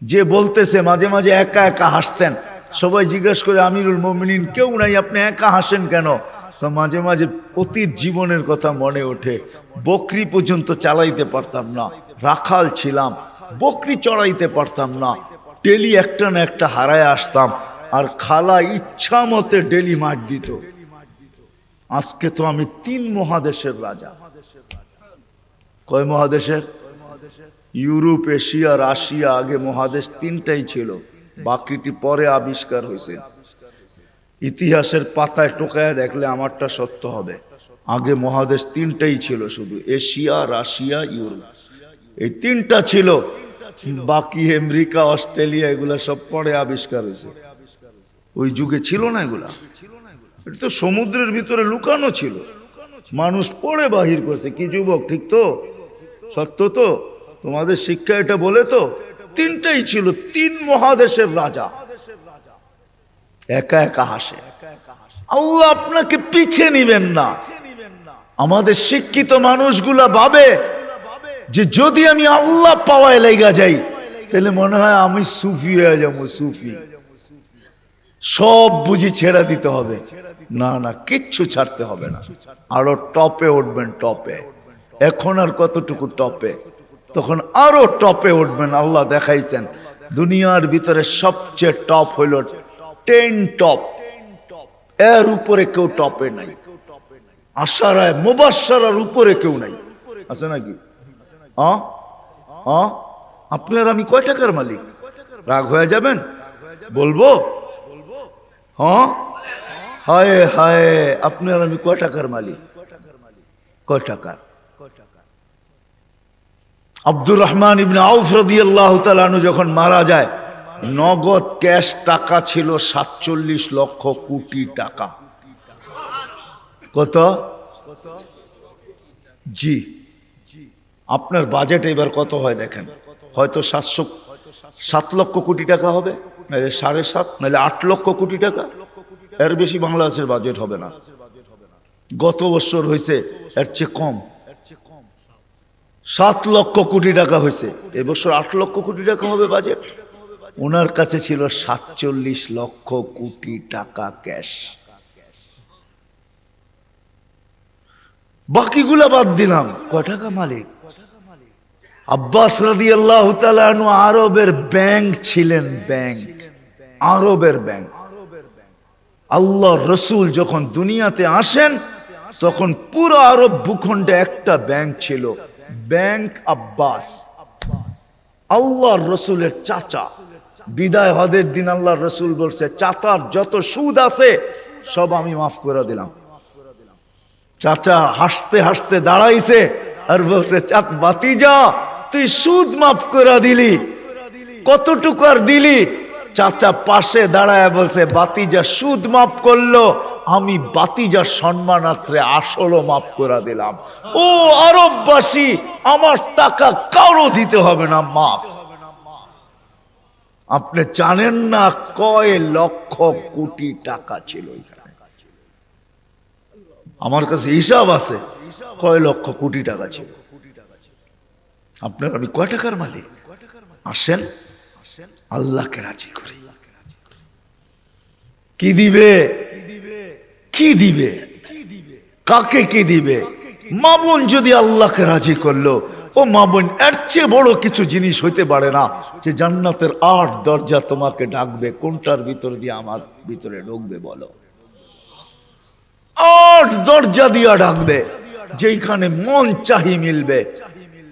যে বলতেছে মাঝে মাঝে একা একা হাসতেন, সবাই জিজ্ঞেস করে আমিরুল মোমিনিন কেউ নাই, আপনি একা হাসেন কেন? তো মাঝে মাঝে অতীত জীবনের কথা মনে ওঠে। বকরি পর্যন্ত চালাইতে পারতাম না, রাখাল ছিলাম, বকরি চড়াইতে পারতাম না, ডেলি একটা না একটা হারায় আসতাম, আর খালা ইচ্ছা মতে ডেলি মার দিত। আজকে তো আমি 3 মহাদেশের রাজা। কয় মহাদেশের? Europe, Asia, Russia. আগে মহাদেশ 3টাই ছিল, বাকিটি পরে আবিষ্কার হয়েছে। ইতিহাসের পাতায় টোকায় দেখলে আমারটা সত্য হবে। আগে মহাদেশ 3টাই ছিল, শুধু এশিয়া, রাশিয়া, ইউরোপ, এই 3টা ছিল। বাকি আমেরিকা, অস্ট্রেলিয়া এগুলা সব পরে আবিষ্কার হয়েছে। ওই যুগে ছিল না এগুলা। এটা তো সমুদ্রের ভিতরে লুকানো ছিল, মানুষ পড়ে বাহির করছে। কি যুবক, ঠিক তো? সত্য তো? তোমাদের শিক্ষা এটা বলে তো? 3টাই ছিল, 3 মহাদেশের রাজা একা একা হাসে। আল্লাহ আপনাকে পিছে নিবেন না। আমাদের শিক্ষিত মানুষগুলা ভাবে যে যদি আমি আল্লাহ পাওয়ায় লেগা যাই তাহলে মনে হয় আমি সুফি হয়ে যাবো। সুফি সব বুঝি ছেড়ে দিতে হবে। না না, কিচ্ছু ছাড়তে হবে না, আরো টপে উঠবেন। টপে এখন আর কতটুকু টপে, তখন আরো টপে উঠবেন। আল্লাহ দেখাইছেন দুনিয়ার ভিতরে সবচেয়ে টপ হইল 10 টপ, এর উপরে কেউ টপে নাই। আশারায় মুবাশশারার উপরে কেউ নাই, আছে নাকি? আপনার আমি কয় টাকার মালিক? রাগ হয়ে যাবেন? বলবো? হায় হায়, আপনার আমি কয় টাকার মালিক? কয় টাকার? আব্দুর রহমান ইবনে আউফ রাদিয়াল্লাহু তাআলা আনহু যখন মারা যায়, নগদ ক্যাশ টাকা ছিল 47 লক্ষ কোটি টাকা। কত? জি। আপনার বাজেট এবার কত হয় দেখেন, হয়তো 7 লক্ষ কোটি টাকা হবে, নাহলে 7.5, নাহলে 8 লক্ষ কোটি টাকা। এর বেশি বাংলাদেশের বাজেট হবে না। গত বছর হয়েছে এর চেয়ে কম, 7 লক্ষ কোটি টাকা হয়েছে। এবছর 8 লক্ষ কোটি টাকা হবে বাজেট। ওনার কাছে ছিল 47 লক্ষ কোটি টাকা ক্যাশ। বাকিগুলা বাদ দিলাম, কয় টাকা মালিক? আব্বাস রাদিয়াল্লাহু তাআলা আনহু আরবের ব্যাংক ছিলেন, ব্যাংক, আরবের ব্যাংক। আল্লাহ রসুল যখন দুনিয়াতে আসেন তখন পুরো আরব ভূখণ্ডে একটা ব্যাংক ছিল, ব্যাংক আব্বাস। আল্লাহ রসুলের চাচা। বিদায় হজের দিন আল্লাহ রসুল বলছে, চাচার যত সুদ আছে সব আমি মাফ করে দিলাম। চাচা হাসতে হাসতে দাঁড়াইছে আর বলছে, ভাতিজা তুই সুদ মাফ করে দিলি, কতটুকু আর দিলি? চাচা পাশে দাঁড়ায় বলছে, ভাতিজা সুদ মাফ করলো, আমি ভাতিজার সম্মানার্থে আসলও মাফ করে দিলাম। ও আরববাসী, আমার টাকা কারো দিতে হবে না, মাফ। আপনি জানেন না কয় লক্ষ কোটি টাকা ছিল এখানে। আমার কাছে হিসাব আছে কয় লক্ষ কোটি টাকা ছিল। আপনার আমি কয় টাকার মালিক? আসেন আল্লাহকে রাজি করি। কি দিবে? কি দিবে? কাকে কি দিবে? মা বোন যদি আল্লাহকে রাজি করলো, ও মা বোন, এর চেয়ে বড় কিছু জিনিস হইতে পারে না যে জান্নাতের 8 দরজা তোমাকে ডাকবে। কোনটার ভিতর দিয়ে আমার ভিতরে ঢুকবে বলো? 8 দরজা দিয়া ডাকবে, যেখানে মন চাহি মিলবে।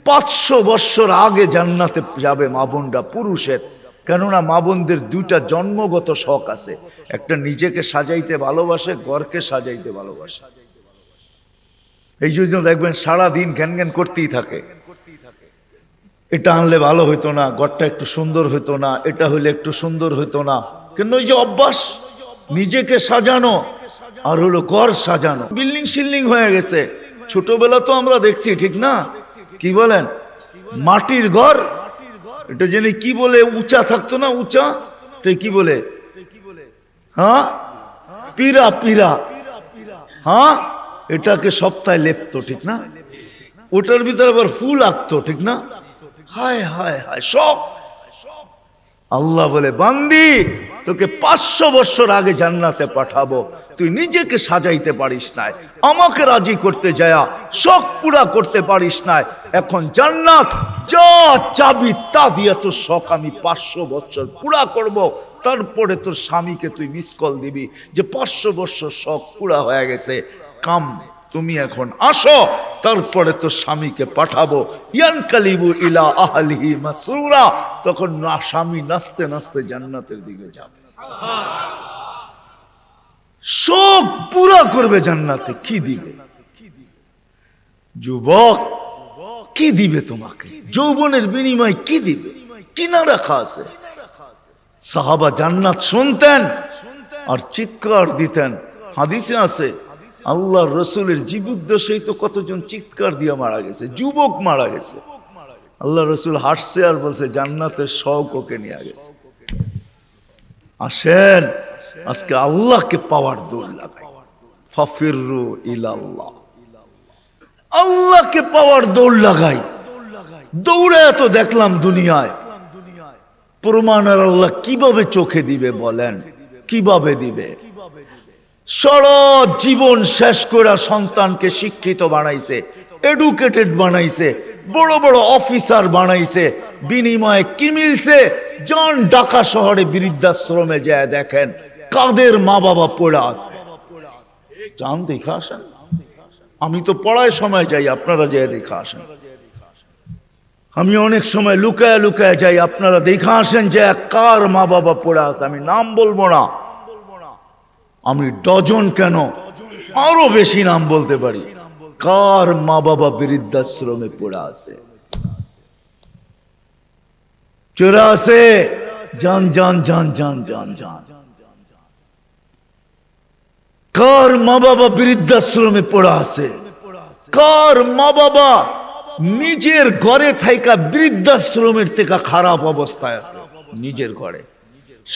500 বছর আগে জান্নাতে যাবে মা বোনরা, পুরুষের। কেননা মা বোনদের 2টা জন্মগত শখ আছে, একটা নিজেকে সাজাইতে ভালোবাসে, ঘরকে সাজাইতে ভালোবাসে। এই জন্য দেখবেন সারাদিন ঘ্যান ঘ্যান করতেই থাকে, এটা আনলে ভালো হইতো না, ঘরটা একটু সুন্দর হইতো না, এটা হইলে একটু সুন্দর হইতো না। কিন্তু ওই যে অভ্যাস, নিজেকে সাজানো আর হলো ঘর সাজানো, বিল্ডিং সিল্ডিং হয়ে গেছে। ছোটবেলা তো আমরা দেখছি, ঠিক না? কি বলেন? মাটির ঘর, এটা জেনে কি বলে, উঁচা থাকতো না, উঁচা, তাই কি বলে? হ্যাঁ, পীরা, পীরা। হ্যাঁ, এটাকে সপ্তাহে লেপতো, ঠিক না? ওটার ভিতরে আবার ফুল আঁকতো, ঠিক না? হায় হায় হায়, সব আল্লাহ বলে, বান্দি তোকে 500 বছর আগে জান্নাতে পাঠাবো, তুই নিজেকে সাজাইতে পারিস নাই, আমাকে রাজি করতে যায়া শখ পুরা করতে পারিস নাই, এখন জান্নাত যা চাবি তা দিয়ে তোর শখ আমি 500 বছর পুরা করব, তারপরে তোর স্বামীকে তুই মিস কল দিবি যে 500 বছর শখ পুরা হয়ে গেছে, কাম তুমি এখন আসো, তারপরে তোর স্বামীকে পাঠাবো, ইয়ানকালিবু ইলা আহলিহি মাসরুরা, তখন না স্বামী নাচতে নাচতে জান্নাতের দিকে যাবে, শোক পুরা করবে জান্নাতে। কি দিবে যুবক, কি দিবে তোমাকে? যৌবনের বিনিময় কি দিবে? কিনা রাখা আছে। সাহাবা জান্নাত শুনতেন আর চিৎকার দিতেন। হাদিসে আছে আল্লাহর রসুলের জীবদ্দশায় তো কতজন চিৎকার দিয়ে মারা গেছে, যুবক মারা গেছে। আল্লাহ রসুল হাসছে আর বলছে জান্নাতের শখ ওকে নিয়ে গেছে। আসেন আজকে আল্লাহকে পাওয়ার দৌড় লাগাই, ফাফিরু ইলাল্লাহ, আল্লাহকে পাওয়ার দৌড় লাগাই। দৌড়ে এত দেখলাম দুনিয়ায়, প্রমাণের আল্লাহ কিভাবে চোখে দিবে বলেন? কিভাবে দিবে? সারা জীবন শেষ করে সন্তানকে শিক্ষিত বানাইছে, এডুকেটেড বানাইছে, বড় বড় অফিসার বানাইছে, বিনিময়ে কি মিলছে? জন ঢাকা শহরে বৃদ্ধাশ্রমে যায় দেখেন কাদের মা বাবা পড়ে আছে, যান দেখা আসেন। আমি তো পড়ায় সময় যাই, আপনারা যায় দেখা আসেন। আমি অনেক সময় লুকায় লুকায় যাই, আপনারা দেখা আসেন যে কার মা বাবা পড়ে আছে। আমি নাম বলবো না, আমি ডজন কেন আরো বেশি নাম বলতে পারি, কার মা বাবা বৃদ্ধাশ্রমে পড়ে আছে। চোরা আছে, জান জান জান জান জান জান, কার মা বাবা বৃদ্ধাশ্রমে পড়ে আছে, কার মা বাবা নিজের ঘরে থাইকা বৃদ্ধাশ্রমের থেকে খারাপ অবস্থায় আছে। নিজের ঘরে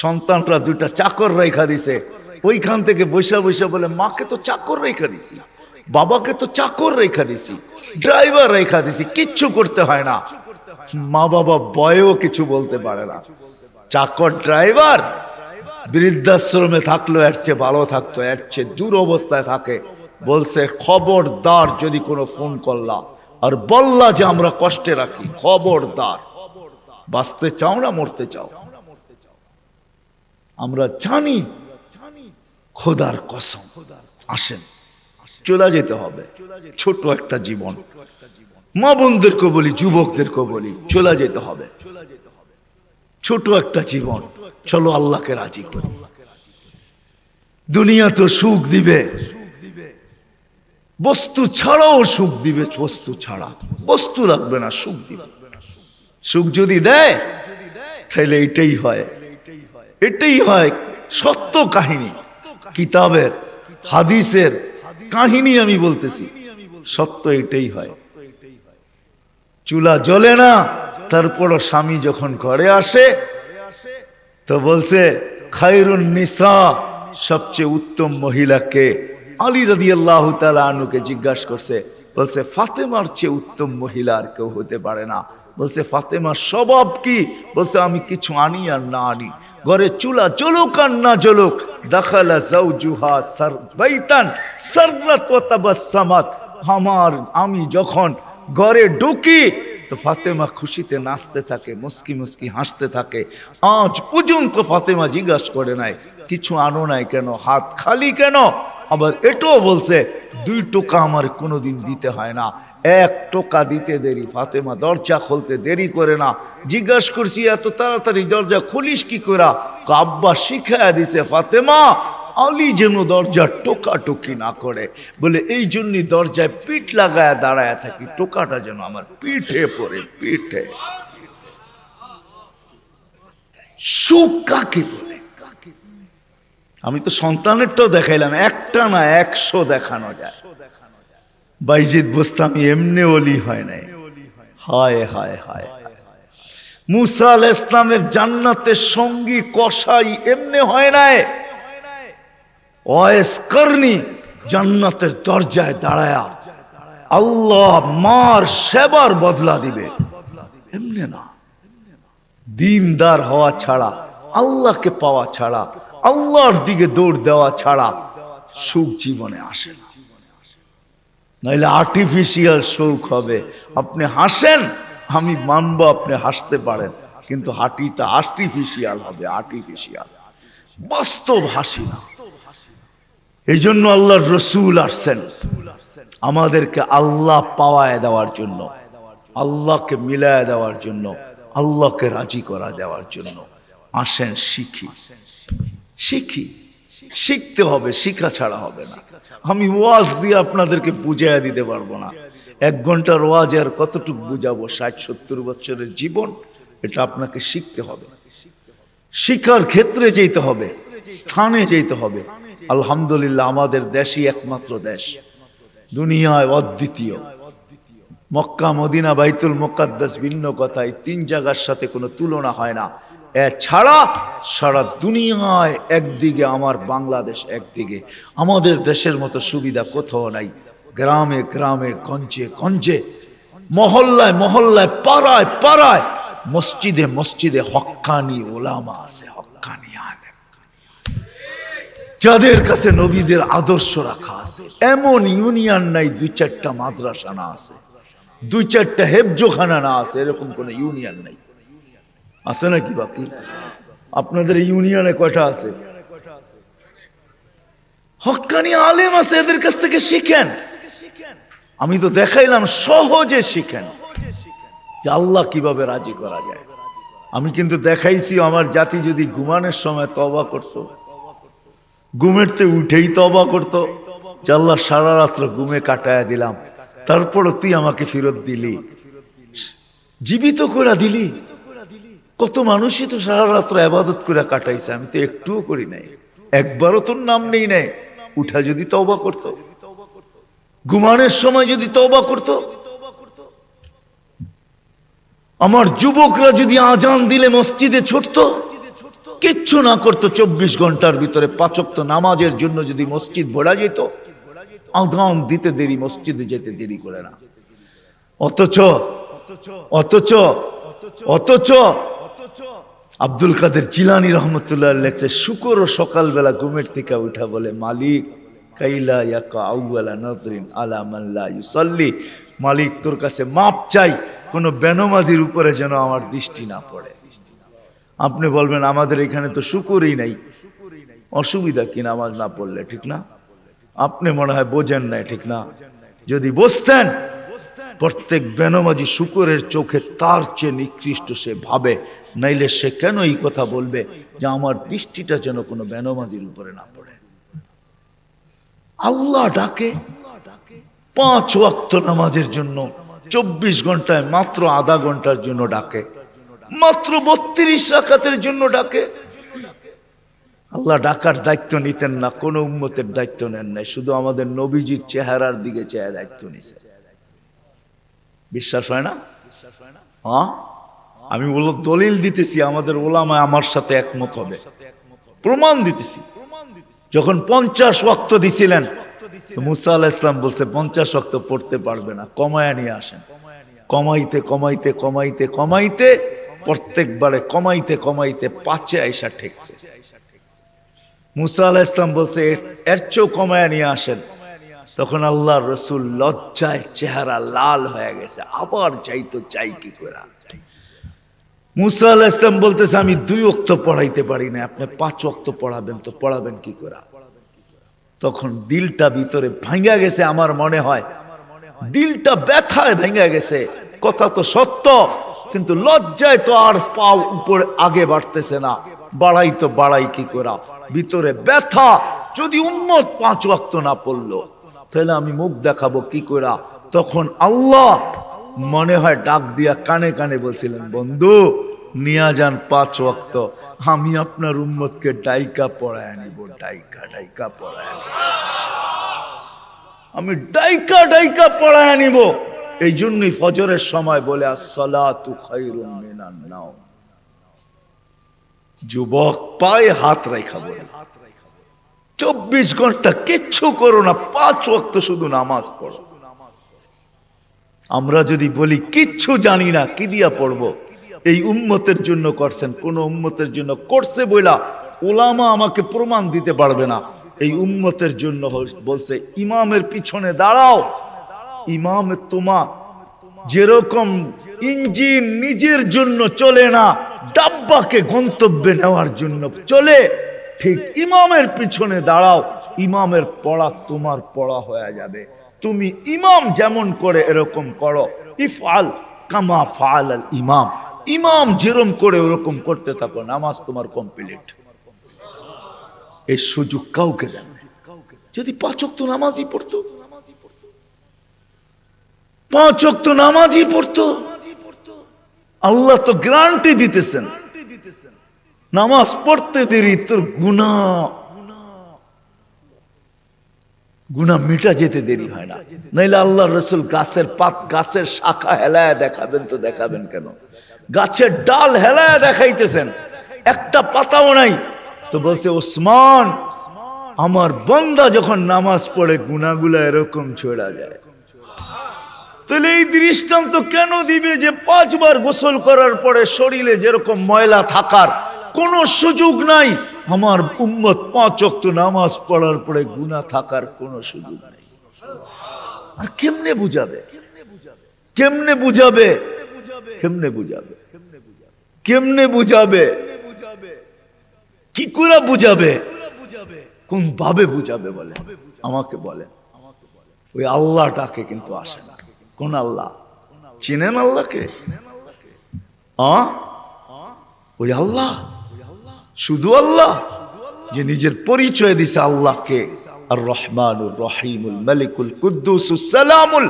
সন্তানরা দুইটা চাকর রেখা দিছে, ওইখান থেকে বৈশা বৈশা বলে মাকে তো চাকর রেখা দিছি, বাবাকে তো চাকর রেখা দিছি, ড্রাইভার রেখা দিছি, কিচ্ছু করতে হয় না। মা বাবা বয়েও কিছু বলতে পারে না। চাকর ড্রাইভার বৃদ্ধাশ্রমে থাকলো এর চেয়ে ভালো থাকতো, এর চেয়ে দূর অবস্থায় থাকে। বলছে খবরদার যদি কোনো ফোন করলা আর বললা যে আমরা কষ্টে রাখি, খবরদার, বাঁচতে চাও না মরতে চাও, আমরা জানি খোদার কসম, আসেন চলে যেতে হবে। ছোট একটা জীবন, মা বোনদেরকে বলি, যুবকদেরকে বলি, চলে যেতে হবে। ছোট একটা জীবন, চলো আল্লাহকে রাজি করি। দুনিয়া তো সুখ দিবে, বস্তু ছাড়াও সুখ দিবে, বস্তু ছাড়া বস্তু লাগবে না, সুখ দিবে। সুখ যদি দেয় তাহলে এটাই হয়, এটাই হয় সত্য কাহিনী, কিতাবের হাদিসের কাহিনী আমি বলতেছি, সত্য এটাই হয়। চুলা জ্বলে না, তারপরও স্বামী যখন ঘরে আসে তো বলছে খায়রুন নিসা, সবচেয়ে উত্তম মহিলাকে? আলী রাদিয়াল্লাহু তাআলা আনহুকে জিজ্ঞাসা করছে, বলছে ফাতেমার চেয়ে উত্তম মহিলা আর কেউ হতে পারে না। বলছে ফাতেমার স্বভাব কি? বলছে আমি কিছু আনি আর না আনি, ঘরে চুলা জ্বলুক আর না জ্বলুক, দাখালা যাওজুহা বাইতান সাররাত ওয়া তাবাসসামাত, আমি যখন ঘরে ঢুকি তো ফাতেমা খুশিতে নাচতে থাকে, মুস্কি মুস্কি হাসতে থাকে। আজ পর্যন্ত ফাতেমা জিজ্ঞাসা করে নাই কিছু আনো নাই কেন, হাত খালি কেন। আবার এটাও বলছে 2 টোকা আমার কোনোদিন দিতে হয় না, 1 টোকা দিতে দেরি। ফাতেমা দরজা খুলতে দেরি করে না। জিজ্ঞাসা করছি এত তাড়াতাড়ি দরজা খুলিস কি করে? আব্বা শিখায়া দিছে ফাতেমা আলী যেন দরজা টোকাটুকি না করে, বলে এই জন্যই দরজায় পিঠ লাগায় দাঁড়ায় থাকি, টোকাটা যেন আমার পিঠে পড়ে, পিঠে। সুখ কাকে বলে? আমি তো সন্তানেরটাও দেখাইলাম, একটা না 100 দেখানো যায়। বাইজিদ বোস্তামি এমনি ওলি হয় নাই, হায় হায় হায়। মুসা আলাইহিস সালামের জান্নাতের সঙ্গী কসাই এমনি হয় নাই। ওয়াইস করনি জান্নাতের দরজায় দাঁড়ায়া আল্লাহ মার সেবার বদলা দিবে, এমনি না। দিনদার হওয়া ছাড়া, আল্লাহকে পাওয়া ছাড়া, আল্লাহর দিকে দৌড় দেওয়া ছাড়া সুখ জীবনে আসে না। নাইলে আর্টিফিশিয়াল সুখ হবে। আপনি হাসেন, আমি মানবো আপনি হাসতে পারেন, কিন্তু হাঁটিটা আর্টিফিশিয়াল হবে, আর্টিফিশিয়াল, বাস্তব হাসি না। এই জন্য আল্লাহর রসুল আসছেন আমাদেরকে আল্লাহ পাওয়ায় দেওয়ার জন্য, আল্লাহকে মিলায় দেওয়ার জন্য, আল্লাহকে রাজি করা দেওয়ার জন্য। আসেন শিখি, শিখি, শিখতে হবে, শিখা ছাড়া হবে না। আমি ওয়াজ দিয়ে আপনাদেরকে বুঝাইয়া দিতে পারবো না। 1 ঘন্টার ওয়াজ আর কতটুকু বুঝাবো? 60-70 বছরের জীবন, এটা আপনাকে শিখতে হবে। শিক্ষার ক্ষেত্রে যেতে হবে, স্থানে যেতে হবে। আলহামদুলিল্লাহ, আমাদের দেশই একমাত্র দেশ, দুনিয়ায় অদ্বিতীয়। মক্কা, মদিনা, বাইতুল মুকাদ্দাস ভিন্ন কথায় 3 জায়গার সাথে কোনো তুলনা হয় না। এছাড়া সারা দুনিয়ায় একদিকে আমার বাংলাদেশ, একদিকে আমাদের দেশের মতো সুবিধা কোথাও নাই। গ্রামে গ্রামে, গঞ্জে গঞ্জে, মহল্লায় মহল্লায়, পাড়ায় পাড়ায়, মসজিদে মসজিদে হক্কানি ওলামা আছে, হক্কানি আলেম, যাদের কাছে নবীদের আদর্শ রাখা আছে। এমন ইউনিয়ন নাই 2-4টা মাদ্রাসা না আছে, 2-4টা হেফজোখানা না আছে, এরকম কোন ইউনিয়ন নাই। আছে নাকি? বাকি আপনাদের ইউনিয়নে কয়টা আছে? হক্কানি আলেম আছে, এদের কাছ থেকে শিখেন। আমি তো দেখাইলাম, সহজে শিখেন যে আল্লাহ কিভাবে রাজি করা যায়। আমি কিন্তু দেখাইছি আমার জাতি যদি ঘুমানোর সময় তওবা করত, ঘুমেরতে উঠেই তওবা করত, যে আল্লাহ সারা রাত্র ঘুমে কাটায়া দিলাম, তারপরও তুই আমাকে ফেরত দিলি, জীবিত করে দিলি। কত মানুষই তো সারা রাত্র ইবাদত করে কাটাইছে, আমি তো একটুও করি নাই, একবারও তোর নাম নেই নাই। উঠা যদি তওবা করত, ঘুমানোর সময় যদি তওবা করত, আমার যুবকরা যদি আজান দিলে মসজিদে ছুটত, কিচ্ছু না করতো, 24 ঘন্টার ভিতরে 5 ওয়াক্ত নামাজের জন্য যদি মসজিদ ভরা যেত, আজান দিতে দেরি, মসজিদে যেতে দেরি করে না। অথচ অথচ অথচ আব্দুল কাদের জিলানী রহমতুল্লাহ লেখছে, শুকর সকালবেলা ঘুমের থেকে উঠা বলে, মালিক কাইলা ইয়াকা আউয়ালা নাযরিন আলা মান লা ইউসাল্লি, মালিক তোর কাছে মাপ চাই, কোন বেনমাজির উপরে যেন আমার দৃষ্টি না পড়ে। আপনি বলবেন আমাদের এখানে তো শুকরই নাই, অসুবিধা কি নামাজ না পড়লে? ঠিক না? আপনি মনে হয় বোঝেন নাই, ঠিক না? যদি বুঝতেন, প্রত্যেক বেনমাজি শুকরের চোখে তার চেয়ে নিকৃষ্ট সে ভাবে, নাইলে সে কেন এই কথা বলবে যে আমার দৃষ্টিটা যেন কোনো বেনমাজির উপরে না পড়ে। আল্লাহ ডাকে 5 ওয়াক্ত নামাজের জন্য, 24 ঘন্টায় মাত্র আধা ঘন্টার জন্য ডাকে, মাত্র 32 রাকাতের জন্য ডাকে। আল্লাহ ডাকার দায়িত্ব নিতেন না, কোন উম্মতের দায়িত্ব নেন নাই, শুধু আমাদের নবীজির চেহারার দিকে চেয়ে দায়িত্ব নিছে। বিশ্বাস হয় না? হ্যাঁ, আমি দলিল দিতেছি, আমাদের ওলামা আমার সাথে একমত হবে, প্রমাণ দিতেছি। যখন 50 ওয়াক্ত দিছিলেন, মুসা আলাইহিস সালাম বলছে 50 ওয়াক্ত পড়তে পারবে না, কমায়া নিয়ে আসেন। কমাইতে কমাইতে কমাইতে কমাইতে প্রত্যেকবারে কমাইতে কমাইতে 5-এ আইসা ঠেকছে। মুসা আলাইহিস সালাম বলছে এর চেয়েও কমায়া নিয়ে আসেন। তখন আল্লাহর রাসূল লজ্জায় চেহারা লাল হয়ে গেছে, আবার যাইতো, চাই কি করে। মুসা আলাইহিস সালাম বলতেছে আমি 2 ওয়াক্ত পড়াইতে পারি না, আপনি 5 ওয়াক্ত পড়াবেন, তো পড়াবেন কি করে? তখন দিলটা ভিতরে ভাঙা গেছে, আমার মনে হয় দিলটা ব্যথায় ভেঙে গেছে। কথা তো সত্য, কিন্তু লজ্জায় তো আর পাও উপরে আগে বাড়তেছে না, বাড়াই তো বাড়াই কি করে, ভিতরে ব্যথা। যদি উম্মত 5 ওয়াক্ত না পড়লো, তাহলে আমি মুখ দেখাবো কি করে? তখন আল্লাহ মনে হয় ডাক দিয়া কানে কানে বলছিলেন, বন্ধু নিয়া যান 5 ওয়াক্ত, আমি আপনার উম্মতকে ডাইকা পড়ায় নিব, ডাইকা ডাইকা পড়ায় নিব, আমি ডাইকা ডাইকা পড়ায় নিব। এই জন্যই ফজরের সময় বলে আসসালাতু খায়রুম মিনান নাওম। যুবক পায়ে হাত রাখা বলে 24 ঘন্টা কিচ্ছু করো না, 5 ওয়াক্ত শুধু নামাজ পড়ো। আমরা যদি বলি কিচ্ছু জানি না, কি দিয়া পড়বো? এই উম্মতের জন্য করছেন, কোন উম্মতের জন্য করছে বইলা উলামা আমাকে প্রমাণ দিতে পারবে না। এই উম্মতের জন্য বলছে ইমামের পিছনে দাঁড়াও। ইমামে তোমা যেরকম ইঞ্জিন নিজের জন্য চলে না, ডাব্বাকে গন্তব্যে নেওয়ার জন্য চলে, ঠিক ইমামের পিছনে দাঁড়াও। ইমামের পড়া তোমার পড়া হয়ে যাবে। তুমি ইমাম যেমন করে এরকম করো। ইফআল কামা ফাআলাল ইমাম, ইমাম যেরকম করে ওরকম করতে থাকো, নামাজ তোমার কমপ্লিট। এই সুযোগ কাউকে দেন না। যদি 5 ওয়াক্ত নামাজই পড়তো, 5 ওয়াক্ত নামাজই পড়তো, আল্লাহ তো গ্যারান্টি দিতেছেন নামাজ পড়তে দেরি তোর গুনাহ মিটা যেতে দেরি হয় না। নাইলে আল্লাহ রসুল গাছের শাখা হেলায় দেখাবেন তো দেখাবেন কেন? গাছের ডাল হেলায় দেখাইতেছেন, একটা পাতাও নাই, তো বলছে ওসমান আমার বান্দা যখন নামাজ পড়ে গুনাহগুলা এরকম ছড়া যায়। তাহলে এই দৃষ্টান্ত কেন দিবে যে 5 বার গোসল করার পরে শরীরে যেরকম ময়লা থাকার কোনো সুযোগ নাই, আমার উম্মত 5 ওয়াক্ত নামাজ পড়ার পরে গুনাহ থাকার কোনো সুযোগ নাই? আর কেমনে বুঝাবে? কেমনে বুঝাবে? কেমনে বুঝাবে? কেমনে বুঝাবে? কি করে বুঝাবে? কোন ভাবে বুঝাবে বলে? আমাকে বলে। ওই আল্লাহটাকে কিন্তু আসে না। কোন আল্লাহ? চিনেন আল্লাহকে? ওই আল্লাহ, শুধু আল্লাহ যে নিজের পরিচয় দিছে আল্লাহকে আর রহমানুর রহিমুল মালিকুল কুদ্দুসুস সালামুল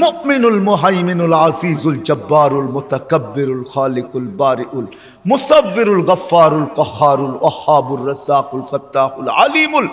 মুমিনুল মুহাইমিনুল আজিজুল জব্বারুল মুতাকাব্বিরুল খালিকুল বারিউল মুসাব্বিরুল গফফারুল কাহ্হারুল ওয়াহ্হাবুর রাজ্জাকুল ফাত্তাহুল আলিমুল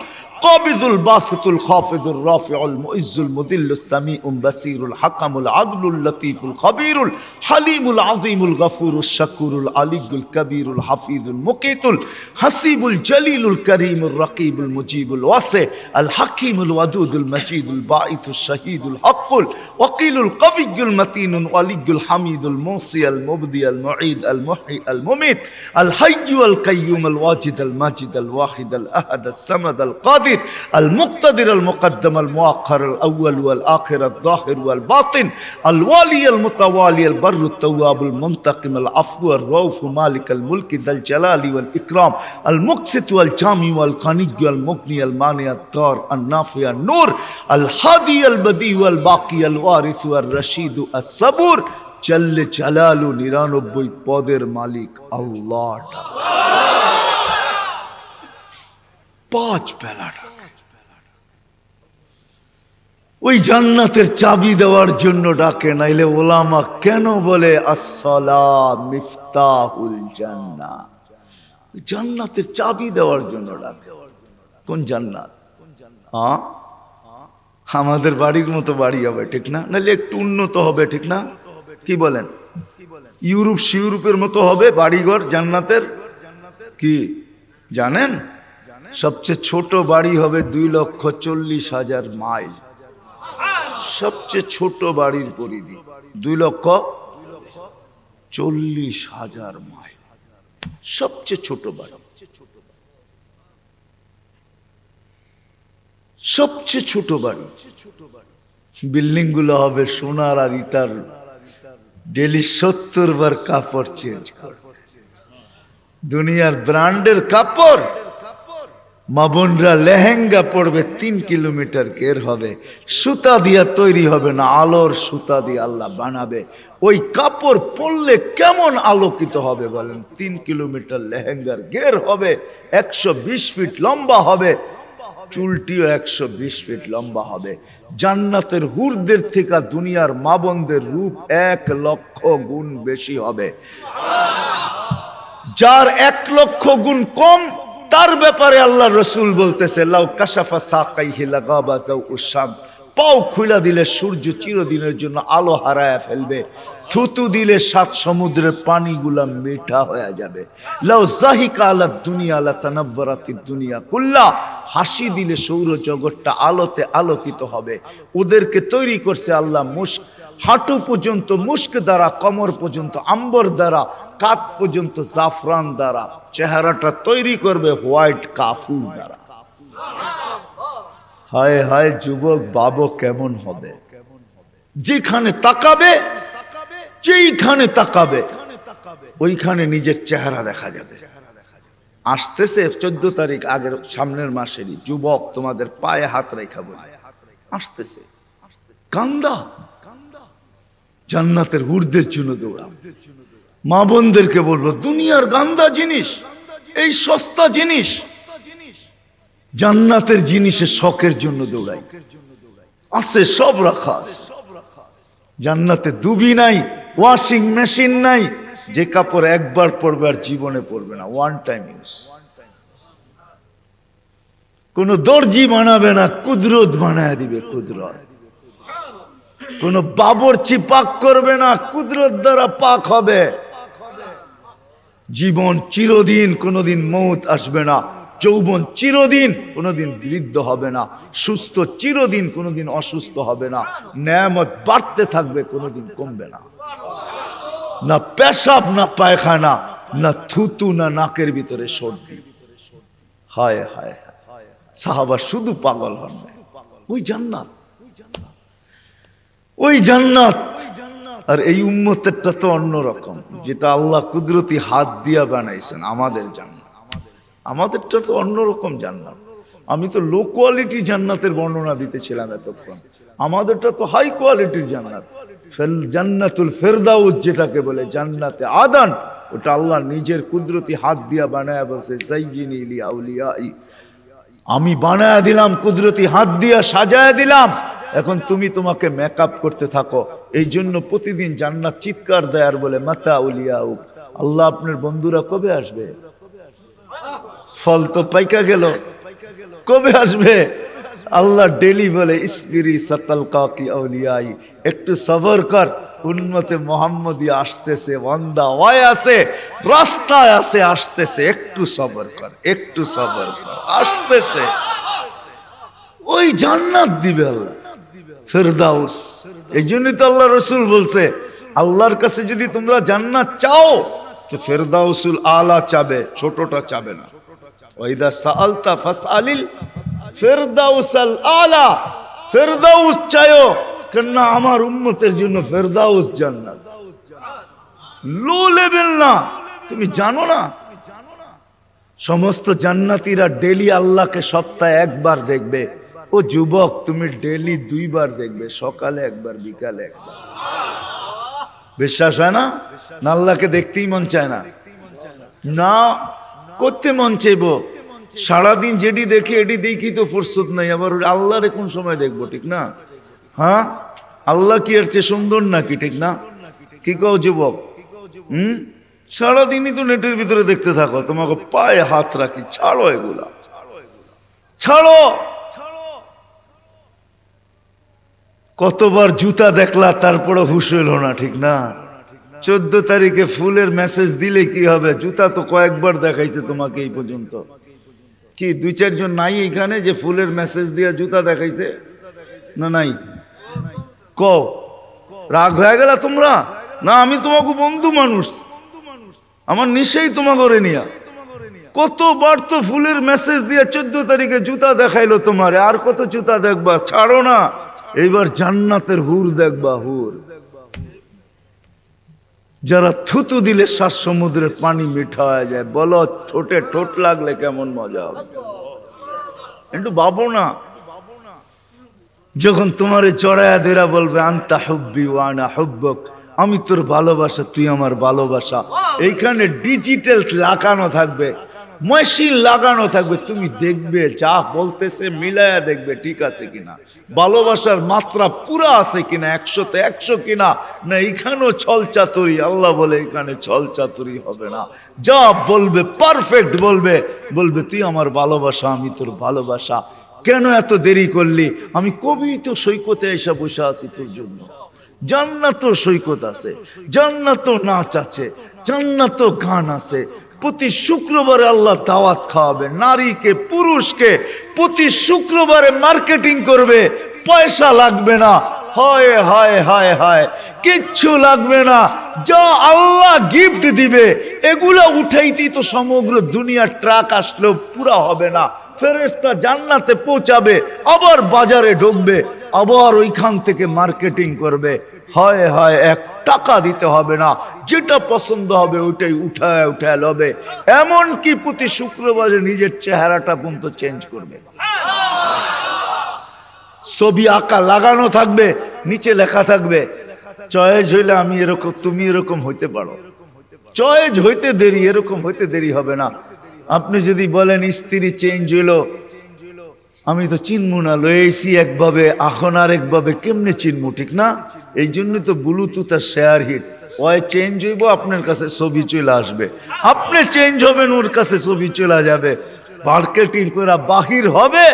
কাবিদুল বাসিতুল খাফিদুর রাফিউল মুইজ্জুল মুদিল্লুস সামিউল বাসিরুল হাকামুল আদলুল লতীফুল খবীরুল হালিমুল আযীমুল গফুরুশ শাকুরুল আলিয়ুল কবীরুল হাফিজুল মুকিতুল হাসিবুল জলিলুল করিমুর রকিবুল মুজিবুল ওয়াসি আল হাকিমুল ওয়াদুদুল মজিদুল বাঈতুশ শাহীদুল হকুল ওয়াকিলুল কবিয়্যুল মতিনুল ওয়ালিয়ুল হামিদুল মুসি আল মুবদি আল মুঈদ আল মুহয়ি আল মুমিত আল হাইয়্যু আল কাইয়্যুম আল ওয়াজিদ আল মাজিদ আল ওয়াহিদ আল আহাদ আস সামাদ আল কাদির المقتدر المقدم المؤخر الأول والآخر الظاهر والباطن الوالي المتوالي البر التواب المنتقم العفو الرؤوف مالك الملك ذا الجلال والإكرام المقسط والجامع والغني المغني المانع الضار النافع النور الهادي البديع والباقي الوارث والرشيد الصبور جل جلاله 99 পদের মালিক আল্লাহ। 5 বেলা ওই জান্নাতের চাবি দেওয়ার জন্য ডাকে। নাইলে ওলামা কেন বলে আসসালাহ মিফতাহুল জান্নাহ? জান্নাতের চাবি দেওয়ার জন্য ডাকে। কোন জান্নাত? আমাদের বাড়ির মতো বাড়ি হবে, ঠিক না? নাইলে একটু উন্নত হবে, ঠিক না? কি বলেন? ইউরোপের মতো হবে বাড়িঘর জান্নাতের। কি জানেন? সবচেয়ে ছোট বাড়ি হবে 2,40,000 মাইল। সবচেয়ে ছোট বাড়ির পরিধি 2,40,000 মাইল। সবচেয়ে ছোট বাড়ি, সবচেয়ে ছোট বাড়ি। বিল্ডিং গুলো হবে সোনার আর ইটার। ডেলি 70 বার কাপড় চেঞ্জ করে। দুনিয়ার ব্র্যান্ডের কাপড়। মা বোনরা লেহেঙ্গা পড়বে 3 কিলোমিটার ঘের হবে, সুতা দিয়া তৈরি হবে না, আলোর সুতা দিয়ে আল্লাহ বানাবে। ওই কাপড় পরলে কেমন আলোকিত হবে বলেন? 3 কিলোমিটার লেহেঙ্গার ঘের হবে, 120 ফিট লম্বা হবে, চুলটিও 120 ফিট লম্বা হবে। জান্নাতের হুরদের থেকে দুনিয়ার মা বোনদের রূপ 1 লক্ষ গুণ বেশি হবে। যার 1 লক্ষ গুণ কম, তার ব্যাপারে আল্লাহ রসুল বলতেছে লাউ কাশাফা সাকাইহি লাগাবা যাউউশ শামস, পাও খুলে দিলে সূর্য চিরদিনের জন্য আলো হারায় ফেলবে। থুতু দিলে 7 সমুদ্রের পানিগুলা মিঠা হয়ে যাবে। লাউ জাহিকা আলা দুনিয়া লা তানাব্বারাতিদ দুনিয়া কুল্লা, হাসি দিলে সৌরজগৎটা আলোতে আলোকিত হবে। ওদেরকে তৈরি করছে আল্লাহ মুস্ক, হাঁটু পর্যন্ত মুস্ক দ্বারা, কমর পর্যন্ত আম্বর দ্বারা, কাত পর্যন্ত জাফরান দ্বারা, চেহারাটা তৈরি করবে হোয়াইট কাফুর দ্বারা। হায় হায় যুবক বাবু কেমন হবে, যেখানে তাকাবে, যেইখানে তাকাবে ওইখানে নিজের চেহারা দেখা যাবে। আসতেছে 14 তারিখ আগের সামনের মাসেরই, যুবক তোমাদের পায়ে হাত রেখা বলে আসতেছে, কান্দা জান্নাতের হুরদের জন্য দৌড়াও। মা বোনদেরকে বলবো দুনিয়ার গান্দা জিনিস, এই সস্তা জিনিস, জান্নাতের জিনিসের শখের জন্য দৌড়াই। আছে সব রাখা আছে জান্নাতে, দুবি নাই, ওয়াশিং মেশিন নাই, যে কাপড় একবার পরবে আর জীবনে পরবে না, ওয়ান টাইম ইউজ। কোন দর্জি বানাবে না, কুদরত বানায় দিবে, কুদরত। কোন বাবরচি পাক করবে না, কুদরত দ্বারা পাক হবে। জীবন চিরদিন, কোনদিন মৌত আসবে না। যৌবন চিরদিন, কোনদিন বৃদ্ধ হবে না। সুস্থ চিরদিন, কোনদিন অসুস্থ হবে না। নেয়ামত বাড়তে থাকবে, কোনদিন কমবে না। না পেশাব, না পায়খানা, না থুতু, না নাকের ভিতরে সর্দি। হায় হায়, সাহাবা শুধু পাগল হন। ওই জান্নাত, ওই জান্নাত। আর এই উম্মতেরটা তো অন্যরকম, যেটা আল্লাহ কুদরতি হাত দিয়া বানাইছেন। আমাদের জান্নাত, আমাদেরটা তো অন্যরকম জান্নাত। আমি তো লো কোয়ালিটি জান্নাতের বর্ণনা দিতেছিলাম এতক্ষণ, আমাদেরটা তো হাই কোয়ালিটির জান্নাত। জান্নাতুল ফেরদাউস যেটাকে বলে, জান্নাতে আদান, ওটা আল্লাহ নিজের কুদরতি হাত দিয়া বানায়া বলছে, যায়্যিনি লিআউলিয়াই, আমি বানায়া দিলাম, কুদরতি হাত দিয়া সাজায়া দিলাম। এখন তুমি তোমাকে মেকআপ করতে থাকো। এই জন্য প্রতিদিন জান্নাত চিৎকার দেয় আর বলে, মাতা উলিয়াউ, আল্লাহ আপনার বন্ধুরা কবে আসবে? ফল তো পাইকা গেল, কবে আসবে? আল্লাহ ডেলি বলে, ইসবিরি সাতালকা কি আউলিয়াই, একটু সবর কর, উম্মতে মুহাম্মদী আসতেছে, বান্দা ওই আছে, রাস্তায় আছে, আসতেছে, একটু সবর কর, একটু সবর কর, আসতেছে। ওই জান্নাত দিবে আল্লাহ, ফেরদাউস। এই জন্যই তো আল্লাহ রসুল বলছে, আল্লাহর কাছে যদি তোমরা জান্নাত চাও তো ফেরদাউসুল আলা চাবে, ছোটটা চাবে না। ওয়াইদা সাআলতা ফাসআলিল ফেরদাউসাল আলা, ফেরদাউস চাইও, কেন আমার উম্মতের জন্য ফেরদাউস জান্নাত, লো লেভেল না। তুমি জানো না সমস্ত জান্নাতীরা ডেলি আল্লাহকে সপ্তাহে একবার দেখবে। ও যুবক, তুমি ডেলি 2 বার দেখবে, সকালে একবার, বিকালে একবার। বিশ্বাস হয় না? না আল্লাহকে দেখতেই মন চায় না, না করতে মন চাইব। সারাদিন যেটি দেখি এটি দেখি তো ফুরসত নাই, আবার আল্লাহরে কোন সময় দেখবো, ঠিক না? হ্যাঁ, আল্লাহ কি এর চেয়ে সুন্দর নাকি, ঠিক না? কি কও যুবক? সারাদিনই তো নেটের ভিতরে দেখতে থাকো, তোমাকে পায়ে হাত রাখি, ছাড়ো এগুলা, ছাড়ো। কতবার জুতা দেখলা, তারপরে হুশ হইল না, ঠিক না? 14 তারিখে ফুলের মেসেজ দিলে কি হবে? জুতা তো কয়েকবার দেখাইছে তোমাকে এই পর্যন্ত। কি 2-4 জন নাই এখানে যে ফুলের মেসেজ দিয়া জুতা দেখাইছে? না নাই? কও, রাগ হয়ে গেল তোমরা? না, আমি তোমাকে বন্ধু মানুষ, আমার নিশেই তোমাকে করে নিয়া। কতবার তো ফুলের মেসেজ দিয়া 14 তারিখে জুতা দেখাইলো তোমারে, আর কত জুতা দেখবা? ছাড়ো না। এইবার জান্নাতের হুর দেখবা, হুর যারা থুতু দিলে 7 সমুদ্রের পানি মিঠা হয়ে যায়। বলো, ঠোঁটে ঠোঁট লাগলে কেমন মজা হবে, একটু ভাবো না। যখন তোমারে চড়াইয়া দেরা বলবে, আনতা হুব্বি ওয়া আনা হুব্বুক, আমি তোর ভালোবাসা, তুই আমার ভালোবাসা। এইখানে ডিজিটাল লাগানো থাকবে, মেশিন লাগানো থাকবে, তুমি দেখবে, যা বলতেছে মিলায়া দেখবে ঠিক আছে কিনা, ভালোবাসার মাত্রা পুরা আছে কিনা, 100-তে 100 কিনা। না এখানেও ছল চাতুরি। আল্লাহ বলে এখানে ছল চাতুরি হবে না, যা বলবে পারফেক্ট বলবে। বলবে, তুই আমার ভালোবাসা, আমি তোর ভালোবাসা। কেন এত দেরি করলি? আমি কবি তো সৈকতে এসে বসে আছি তোর জন্য। জান্নাতও সৈকত আছে, জান্নাতও নাচ আছে, জান্নাতও গান আছে। প্রতি শুক্রবারে আল্লাহ দাওয়াত খাওয়াবে নারীকে, পুরুষকে। প্রতি শুক্রবারে মার্কেটিং করবে, পয়সা লাগবে না। হায় হায় হায় হায়, কিচ্ছু লাগবে না, যা আল্লাহ গিফট দিবে এগুলা উঠাইতেই তো সমগ্র দুনিয়ার ট্রাক আসলেও পুরা হবে না। ফেরেশতা জান্নাতে পৌঁছাবে, আবার বাজারে ঢুকবে, আবার ওইখান থেকে মার্কেটিং করবে। হায় হায়, 1 টাকা দিতে হবে না, যেটা পছন্দ হবে ওইটাই উঠায় উঠায় লবে। এমনকি প্রতি শুক্রবারে নিজের চেহারাটা পর্যন্ত চেঞ্জ করবে। ছবি আঁকা লাগানো থাকবে, নিচে লেখা থাকবে চয়েস হইলে আমি এরকম, তুমি এরকম হইতে পারো। চয়েস হইতে দেরি, এরকম হইতে দেরি হবে না। আপনি যদি বলেন স্ত্রী চেঞ্জ হইলো, আমি তো চিনবো না, লয়েছি একভাবে এখন আর একভাবে, কেমনে চিনবো, ঠিক না? এই জন্য তো ব্লুটুথ আর শেয়ার হিট, ওই চেঞ্জ হইব, আপনার কাছে ছবি চলে আসবে, আপনি চেঞ্জ হবেন, ওর কাছে ছবি চলে যাবে, মার্কেটিং করে বাহির হবে।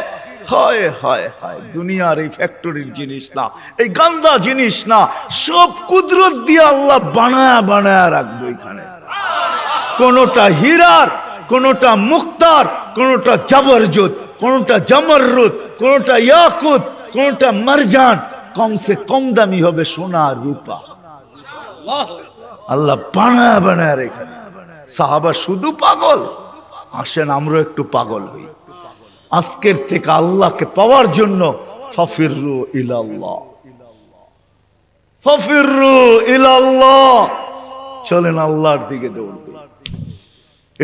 হায় হায় হায়, দুনিয়ার এই ফ্যাক্টরির জিনিস না, এই গান্দা জিনিস না, সব কুদরত দিয়ে আল্লাহ বানায়া বানায়া রাখবে এখানে। কোনটা হীরার, কোনটা মুক্তার, কোনটা জাবরজত, কোনটা জামররুদ, কোনটা ইয়াকুত, কোনটা মারজান, কমসে কম দামি হবে সোনা আর রূপা। আল্লাহ বানায়া বানায়া রেখে। সাহাবা শুধু পাগল, আসেন আমরা একটু পাগল হই। আজকের থেকে আল্লাহকে পাওয়ার জন্য ফাফিরু ইলাল্লাহ, ফাফিরু ইলাল্লাহ, চলেন আল্লাহর দিকে দৌড় দিই।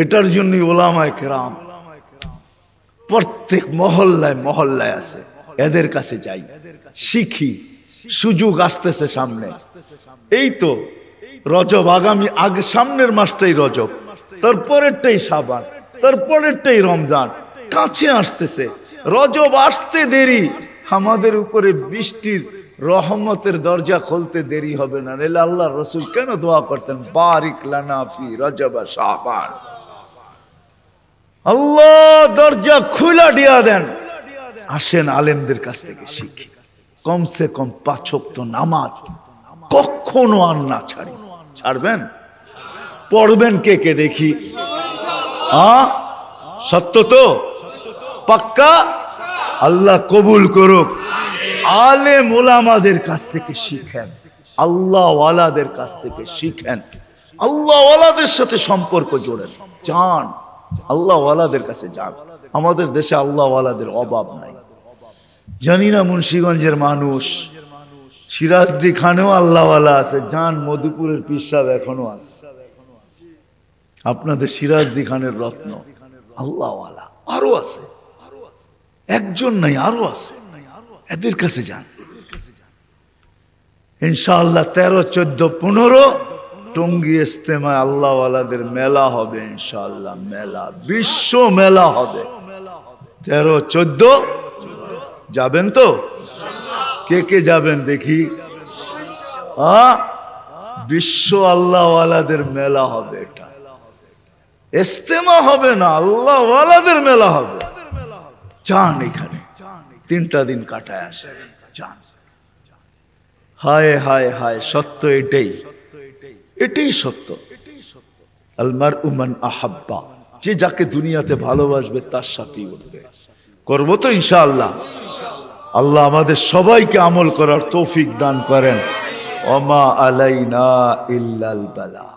এটার জন্যই উলামায়ে কেরাম প্রত্যেক মহল্লায় মহল্লায় আছে, এদের কাছে যাই, শিখি। সুযোগ আসতেছে সামনে, এই তো রজব, আগে সামনের মাসটাই রজব, তারপরেরটাই শাবান, তারপরেরটাই রমজান, কাছে আসতেছে। রজব আসতে দেরি, আমাদের উপরে বৃষ্টির রহমতের দরজা খুলতে দেরি হবে না। নাহলে আল্লাহ রসুল কেন দোয়া করতেন, বারিক লানা ফি রজব শাবান, আল্লাহ দরজা খুলা দিয়া দেন। আসেন আলেমদের কাছ থেকে শিখি, কমসে কম 5 ওয়াক্ত নামাজ কখনো আর না ছাড়ি। ছাড়বেন? পড়বেন কে কে দেখি? সত্য তো? পাক্কা? আল্লাহ কবুল করুক। আলেম ওলামাদের কাছ থেকে শিখেন, আল্লাহ ওয়ালাদের কাছ থেকে শিখেন, আল্লাহ ওয়ালাদের সাথে সম্পর্ক জোড়েন, যান আল্লাহ ওয়ালাদের কাছে যান। আমাদের দেশে আল্লাহ ওয়ালাদের অভাব নাই। জানি না মুন্সিগঞ্জের মানুষ, সিরাজদি খানেও আল্লাহ ওয়ালা আছে, যান মধুপুরের পীর সাহেব এখনো আছে, আপনাদের সিরাজদি খানের রত্ন আল্লাহ ওয়ালা আরো আছে, একজন নাই আরো আছে, এদের কাছে যান। ইনশাআল্লাহ 13, 14, 15 টঙ্গী ইস্তেমায় আল্লাহ ওয়ালাদের মেলা হবে ইনশাআল্লাহ, মেলা, বিশ্ব মেলা হবে। 13, 14 যাবেন তো? কে কে যাবেন দেখি? বিশ্ব আল্লাহ ওয়ালাদের মেলা হবে, এটা ইস্তেমা হবে না, আল্লাহ ওয়ালাদের মেলা হবে। যান এখানে 3টা দিন কাটায় আসে, যান। হায় হায় হায়, সত্য এটাই, এটাই সত্য। আল মারউ মান আহাব্বা, যে যাকে দুনিয়াতে ভালোবাসবে তার সাথেই উঠবে। করবো তো ইনশাআল্লাহ। আল্লাহ আমাদের সবাইকে আমল করার তৌফিক দান করেন। ওমা আলাইনা ইল্লাল বালা।